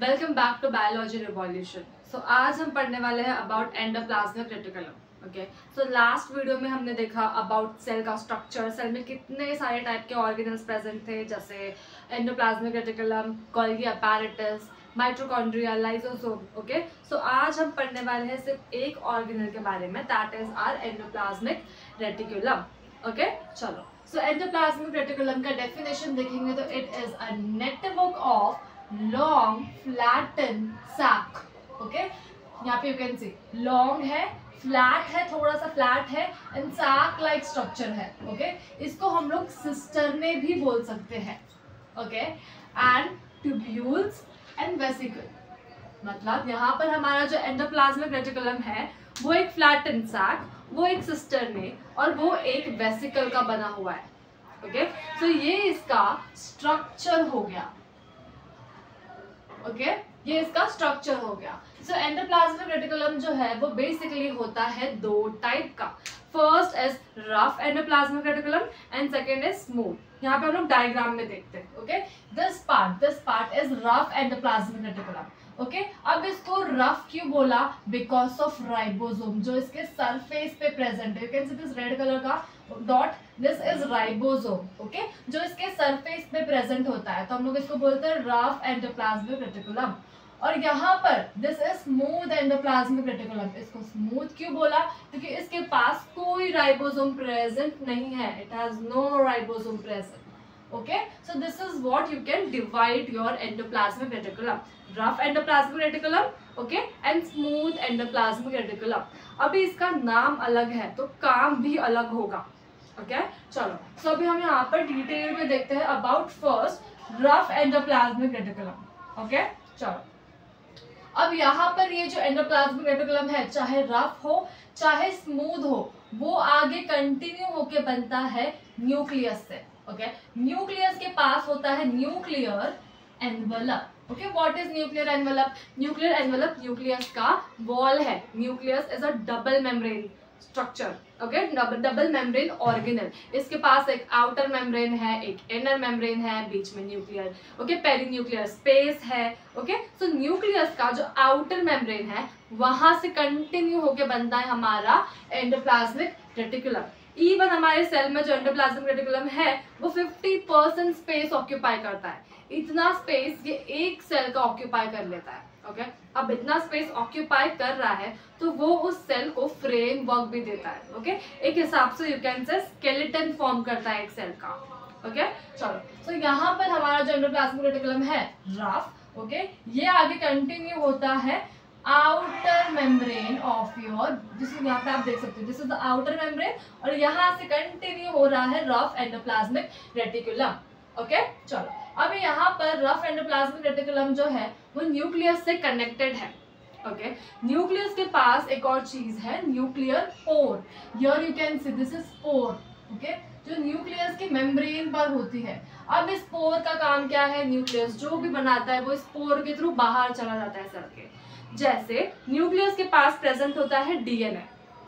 Welcome back to biology revolution. So आज हम पढ़ने वाले हैं about endoplasmic reticulum. Okay, so last video में हमने देखा अबाउट सेल का स्ट्रक्चर, सेल में कितने सारे टाइप के ऑर्गेनल्स प्रेजेंट थे, जैसे endoplasmic reticulum, Golgi apparatus, mitochondria, lysosome. Okay, so आज हम पढ़ने वाले हैं सिर्फ एक ऑर्गेनल के बारे में, that is our endoplasmic reticulum. Okay, चलो। सो एंडोप्लाज्मिक रेटिकुलम का डेफिनेशन देखेंगे तो it is a network of long flatten sac. Okay, यहाँ पे यू कैन सी लॉन्ग है, फ्लैट है, थोड़ा सा फ्लैट है, एंड सैक लाइक स्ट्रक्चर है। ओके, इसको हम लोग सिस्टर्ने भी बोल सकते हैं। Okay, and tubules and vesicle, मतलब यहाँ पर हमारा जो एंडोप्लाज्मिक रेटिकुलम है वो एक फ्लैटन सैक, वो एक सिस्टर्ने और वो एक वेसिकल का बना हुआ है। ओके, सो ये इसका स्ट्रक्चर हो गया। ओके, ये इसका स्ट्रक्चर हो गया। सो एंडोप्लाज्मिक रेटिकुलम जो है वो बेसिकली होता है दो टाइप का। First is rough endoplasmic reticulum and second is smooth. यहाँ पे हम लोग डायग्राम में देखते हैं। Okay, this part is rough endoplasmic reticulum. Okay, अब इसको रफ क्यों बोला? बिकॉज ऑफ राइबोसोम जो इसके सरफेस पे प्रेजेंट है। You can see this red colour का डॉट, दिस इज राइबोसोम। ओके, जो इसके सरफेस पे प्रेजेंट होता है, तो हम लोग इसको बोलते हैं रफ एंडोप्लाज्मिक रेटिकुलम। और यहाँ पर this is smooth endoplasmic reticulum. इसको स्मूथ क्यों बोला? क्योंकि इसके पास कोई राइबोसोम प्रेजेंट नहीं है। It has no ribosome present. Okay, so this is what you can divide your endoplasmic reticulum: rough endoplasmic reticulum, okay, and smooth endoplasmic reticulum. अभी इसका नाम अलग है तो काम भी अलग होगा। okay? चलो, so अभी हम यहाँ पर डिटेल में देखते हैं about first rough endoplasmic reticulum. Okay, चलो। अब यहाँ पर ये जो एंडोप्लाज्मिक रेटिकुलम है, चाहे रफ हो चाहे स्मूथ हो, वो आगे कंटिन्यू होके बनता है न्यूक्लियस से। ओके, न्यूक्लियस के पास होता है nuclear envelope. Okay, what is nuclear envelope? Nuclear envelope nucleus का वॉल है। Nucleus is a double membrane structure. Okay, double membrane organelle. इसके पास एक आउटर मेम्ब्रेन है, एक इनर मेम्ब्रेन है, बीच में न्यूक्लियर, ओके, पेरीन्यूक्लियर स्पेस है। ओके, सो न्यूक्लियस का जो आउटर मेम्ब्रेन है वहां से कंटिन्यू होके बनता है हमारा एंडोप्लाज्मिक रेटिकुलम। इवन हमारे सेल में जो एंडोप्लाज्मिक रेटिकुलम है वो 50% स्पेस ऑक्यूपाई करता है। इतना स्पेस ये एक सेल का ऑक्यूपाई कर लेता है। ओके, अब इतना स्पेस ऑक्यूपाई कर रहा है तो वो उस सेल को फ्रेम वर्क भी देता है। ओके, एक हिसाब से यू कैन से स्केलेटन फॉर्म करता है एक सेल का। ओके, चलो। सो यहाँ पर हमारा जो एंडोप्लाज्मिक रेटिकुलम है रफ, ओके, ये आगे कंटिन्यू होता है आउटर मेम्ब्रेन ऑफ योर, जिसको यहाँ पे आप देख सकते हो, this is the outer membrane, और यहाँ से कंटिन्यू हो रहा है रफ एंडोप्लाज्मिक रेटिकुलम। ओके, चलो। अब यहाँ पर रफ एंडोप्लाज्मिक रेटिकुलम जो है वो न्यूक्लियस से कनेक्टेड है। ओके, न्यूक्लियस के पास एक और चीज है, nuclear pore. Here you can see this is pore. Okay, जो न्यूक्लियस की मेम्ब्रेन पर होती है। अब इस पोर का काम क्या है? न्यूक्लियस जो भी बनाता है वो इस पोर के थ्रू बाहर चला जाता है सेल के। जैसे न्यूक्लियस के पास प्रेजेंट होता है डीएनए।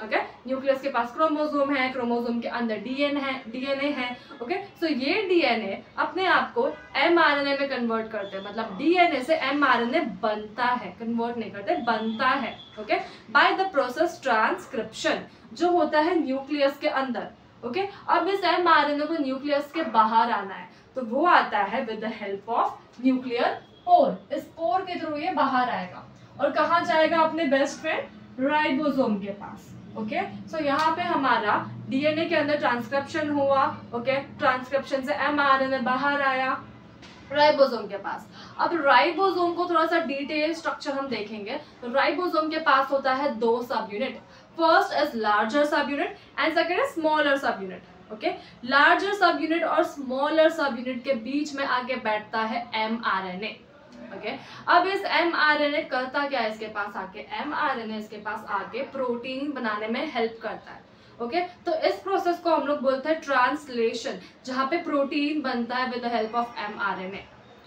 ओके, न्यूक्लियस के पास क्रोमोसोम है, क्रोमोसोम के अंदर डीएनए है। ओके, सो ये डीएनए अपने आप को एमआरएनए में कन्वर्ट करते हैं, मतलब डीएनए से एमआरएनए बनता है, कन्वर्ट नहीं करते, बनता है। Okay, by the process transcription, जो होता है न्यूक्लियस के अंदर। ओके, अब इस एमआरएनए को न्यूक्लियस के बाहर आना है तो वो आता है with the help of nuclear pore. इस पोर के थ्रू ये बाहर आएगा और कहाँ जाएगा? अपने बेस्ट फ्रेंड राइबोसोम के पास। ओके, सो यहाँ पे हमारा डीएनए के अंदर ट्रांसक्रिप्शन हुआ। ओके, ट्रांसक्रिप्शन से एमआरएनए बाहर आया राइबोसोम के पास। अब राइबोसोम को थोड़ा सा डिटेल स्ट्रक्चर हम देखेंगे तो राइबोसोम के पास होता है दो सब यूनिट। फर्स्ट इज लार्जर सब unit and second is smaller सब यूनिट। ओके, लार्जर सब यूनिट और स्मॉलर सब यूनिट के बीच में आके बैठता है एमआरएनए। ओके, अब इस एमआरएनए करता क्या है? इसके पास आके एमआरएनए इसके पास आके प्रोटीन बनाने में हेल्प करता है। ओके, तो इस प्रोसेस को हम लोग बोलते हैं ट्रांसलेशन, जहाँ पे प्रोटीन बनता है with the help of mRNA.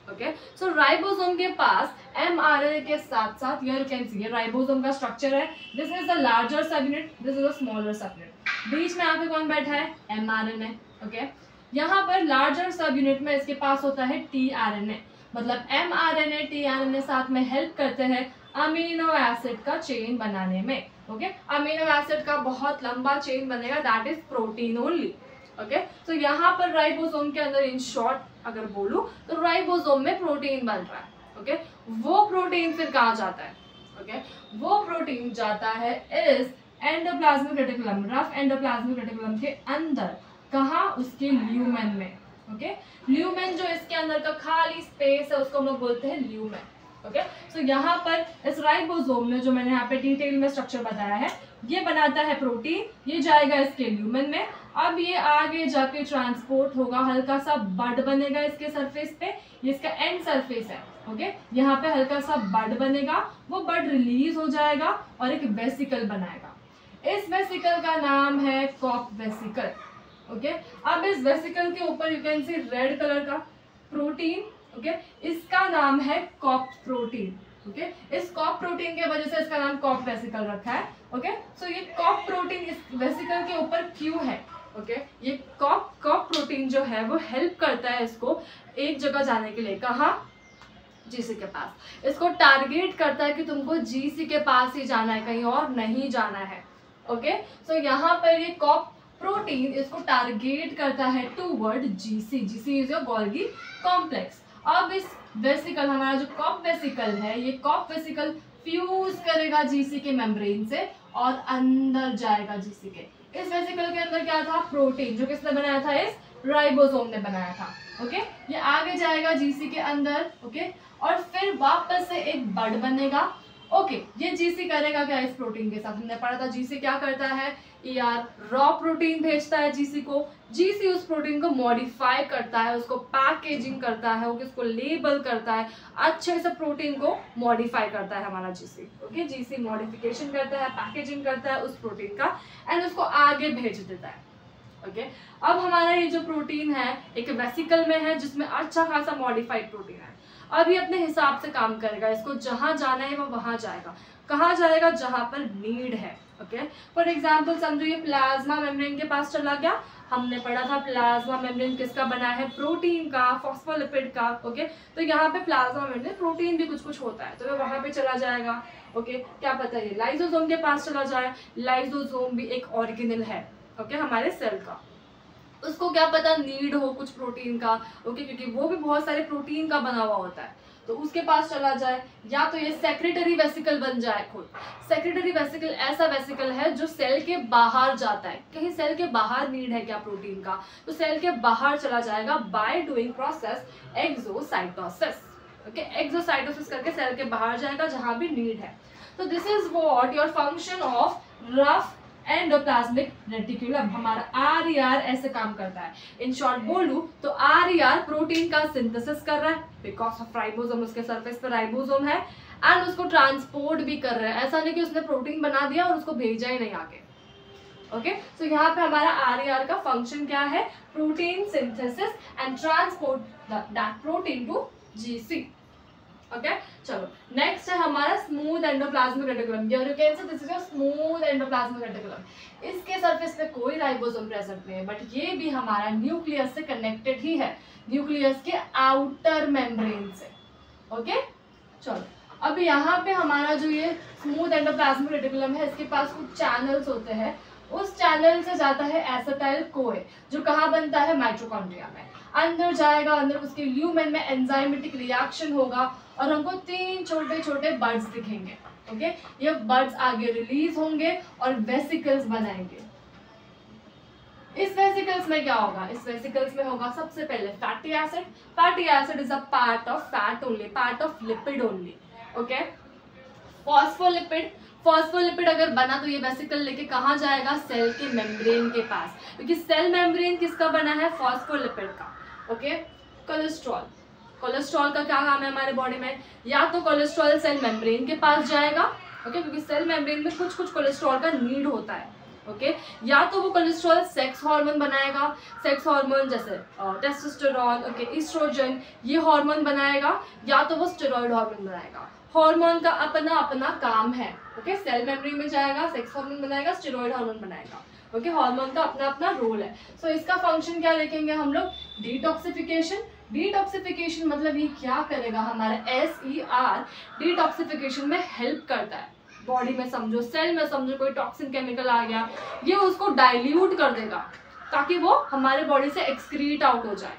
Okay, so ribosome के पास एमआरएनए के साथ साथ यू कैन सी राइबोसोम का स्ट्रक्चर है। This is the larger subunit, this is the smaller subunit. बीच में आके कौन बैठा है? एमआरएनए। ओके, यहाँ पर लार्जर सब यूनिट में इसके पास होता है टीआरएनए। मतलब mRNA tRNA साथ में हेल्प करते हैं अमीनो एसिड का चेन बनाने में। ओके, अमीनो एसिड का बहुत लंबा चेन बनेगा, that is protein only. Okay, तो यहाँ पर राइबोसोम के अंदर इन शॉर्ट अगर बोलूं तो राइबोसोम में प्रोटीन बन रहा है। ओके, वो प्रोटीन फिर कहाँ जाता है? ओके, वो प्रोटीन जाता है इस endoplasmic reticulum, rough endoplasmic reticulum के अंदर। कहाँ? उसके ल्यूमेन में। ओके, ल्यूमेन जो इसके अंदर का खाली स्पेस है उसको हम लोग बोलते हैं ल्यूमेन। ओके, सो यहाँ पर इस राइबोसोम में जो मैंने यहाँ पे डिटेल में स्ट्रक्चर बताया है, ये बनाता है प्रोटीन, ये जाएगा इसके ल्यूमेन में। अब ये आगे जाके ट्रांसपोर्ट होगा, हल्का सा बड बनेगा इसके सरफेस पे, ये इसका एंड सरफेस है। ओके, यहाँ पे हल्का सा बड बनेगा, वो बड रिलीज हो जाएगा और एक वेसिकल बनाएगा। इस वेसिकल का नाम है कॉप वेसिकल। ओके, अब इस वेसिकल के ऊपर you can C red colour का प्रोटीन। ओके, इसका नाम है कॉप प्रोटीन। ओके, इस कॉप प्रोटीन के वजह से इसका नाम कॉप वेसिकल रखा है। ओके, सो ये कॉप प्रोटीन इस वेसिकल के ऊपर क्यों है? ओके, ये कॉप प्रोटीन जो है वो हेल्प करता है इसको एक जगह जाने के लिए। कहाँ? जीसी के पास। इसको टारगेट करता है कि तुमको जीसी के पास ही जाना है, कहीं और नहीं जाना है। ओके, सो यहाँ पर ये कॉप प्रोटीन इसको टारगेट करता है toward GC. GC is your Golgi complex. अब इस वेसिकल, हमारा जो कॉप वेसिकल है, ये कॉप वेसिकल फ्यूज करेगा जीसी के मेम्ब्रेन से और अंदर जाएगा जीसी के। इस वेसिकल के अंदर क्या था? प्रोटीन, जो किसने बनाया था? इस राइबोसोम ने बनाया था। ओके, ये आगे जाएगा जीसी के अंदर। ओके, और फिर वापस से एक बड बनेगा। ओके, ये जीसी करेगा क्या इस प्रोटीन के साथ? हमने पढ़ा था जीसी क्या करता है, यार रॉ प्रोटीन भेजता है जीसी को, जीसी उस प्रोटीन को मॉडिफाई करता है, उसको पैकेजिंग करता है, उसको लेबल करता है, अच्छे से प्रोटीन को मॉडिफाई करता है हमारा जीसी। ओके, जीसी मॉडिफिकेशन करता है, पैकेजिंग करता है उस प्रोटीन का एंड उसको आगे भेज देता है। ओके, अब हमारा ये जो प्रोटीन है एक वेसिकल में है जिसमें अच्छा खासा मॉडिफाइड प्रोटीन है। अब ये अपने हिसाब से काम करेगा, इसको जहां जाना है वो वहां जाएगा। कहाँ जाएगा? जहां पर नीड है। ओके, फॉर एग्जाम्पल समझो ये प्लाज्मा मेम्ब्रेन के पास चला गया। हमने पढ़ा था प्लाज्मा मेम्ब्रेन किसका बना है? प्रोटीन का, फॉस्फोलिपिड का। ओके, तो यहाँ पे प्लाज्मा मेम्ब्रेन प्रोटीन भी कुछ कुछ होता है, तो वो वहां पे चला जाएगा। ओके, क्या पता ये लाइसोसोम के पास चला जाए। लाइसोसोम भी एक ऑर्गेनेल है, ओके, हमारे सेल का। उसको क्या पता नीड हो कुछ प्रोटीन का। ओके, क्योंकि वो भी बहुत सारे प्रोटीन का बना हुआ होता है, तो उसके पास चला जाए। या तो ये सेक्रेटरी वेसिकल बन जाए खुद। सेक्रेटरी वेसिकल ऐसा वेसिकल है जो सेल के बाहर जाता है। कहीं सेल के बाहर नीड है क्या प्रोटीन का, तो सेल के बाहर चला जाएगा by doing process exocytosis. Okay, exocytosis करके सेल के बाहर जाएगा जहां भी नीड है। तो this is what your function of rough endoplasmic reticulum. हमारा RER ऐसे काम करता है। इन शॉर्ट बोलूं तो RER प्रोटीन का सिंथेसिस कर रहा है बिकॉज ऑफ राइबोसोम, उसके सरफेस पर राइबोसोम है, एंड उसको ट्रांसपोर्ट भी कर रहा है। ऐसा नहीं कि उसने प्रोटीन बना दिया और उसको भेजा ही नहीं आगे। ओके, सो यहाँ पे हमारा RER का फंक्शन क्या है? Protein synthesis and transport that protein to GC. Okay, चलो नेक्स्ट है हमारा smooth endoplasmic reticulum. You can say this is your smooth endoplasmic reticulum. इसके सरफेस पे कोई राइबोसोम प्रेजेंट नहीं है, बट ये भी हमारा न्यूक्लियस से कनेक्टेड ही है, न्यूक्लियस के आउटर मेम्ब्रेन से। ओके, चलो अब यहाँ पे हमारा जो ये स्मूथ एंडोप्लाज्मिक रेटिकुलम है, इसके पास कुछ चैनल्स होते हैं। उस चैनल से जाता है एसिटाइल कोए, जो कहाँ बनता है? माइटोकॉन्ड्रिया में। अंदर जाएगा, अंदर उसके ल्यूमेन में एंजाइमेटिक रिएक्शन होगा और हमको 3 छोटे छोटे बड्स दिखेंगे। ओके, ये बड्स आगे रिलीज होंगे और वेसिकल्स बनाएंगे। इस वेसिकल्स में क्या होगा? इस वेसिकल्स में होगा सबसे पहले fatty acid. Fatty acid is a part of fat only, part of lipid only. Okay, phospholipid, phospholipid अगर बना तो ये वेसिकल लेके कहाँ जाएगा? सेल के मेम्ब्रेन के पास, क्योंकि सेल मेम्ब्रेन किसका बना है? फॉस्फोलिपिड का। ओके, कोलेस्ट्रॉल, कोलेस्ट्रॉल का क्या काम है हमारे बॉडी में? या तो कोलेस्ट्रॉल सेल मेम्ब्रेन के पास जाएगा, ओके, क्योंकि सेल मेम्ब्रेन में कुछ कुछ कोलेस्ट्रॉल का नीड होता है। ओके, या तो वो कोलेस्ट्रॉल सेक्स हार्मोन बनाएगा, सेक्स हार्मोन जैसे टेस्टोस्टेरोन, ओके, एस्ट्रोजन, ये हार्मोन बनाएगा, या तो वो स्टेरॉइड हार्मोन बनाएगा। हार्मोन का अपना अपना काम है। ओके, सेल मेम्ब्रेन में जाएगा, सेक्स हार्मोन बनाएगा, स्टेरॉइड हार्मोन बनाएगा। ओके, हार्मोन का अपना अपना रोल है। सो इसका फंक्शन क्या देखेंगे हम लोग? डिटॉक्सिफिकेशन, डिटॉक्सिफिकेशन मतलब ये क्या करेगा, हमारा SER डिटॉक्सिफिकेशन में हेल्प करता है। बॉडी में समझो, सेल में समझो, कोई टॉक्सिन केमिकल आ गया, ये उसको डाइल्यूट कर देगा ताकि वो हमारे बॉडी से एक्सक्रीट आउट हो जाए।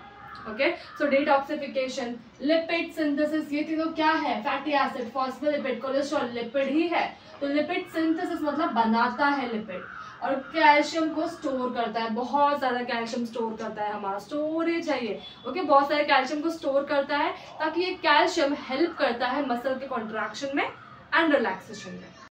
Okay, so detoxification, lipid synthesis, ये तीनों क्या है, fatty acid, phospholipid, cholesterol lipid ही है। तो लिपिड सिंथेसिस मतलब बनाता है लिपिड, और कैल्शियम को स्टोर करता है, बहुत ज़्यादा कैल्शियम स्टोर करता है, हमारा स्टोरेज है ये। ओके, बहुत सारे कैल्शियम को स्टोर करता है ताकि ये कैल्शियम हेल्प करता है मसल के कॉन्ट्रैक्शन में एंड रिलैक्सेशन में।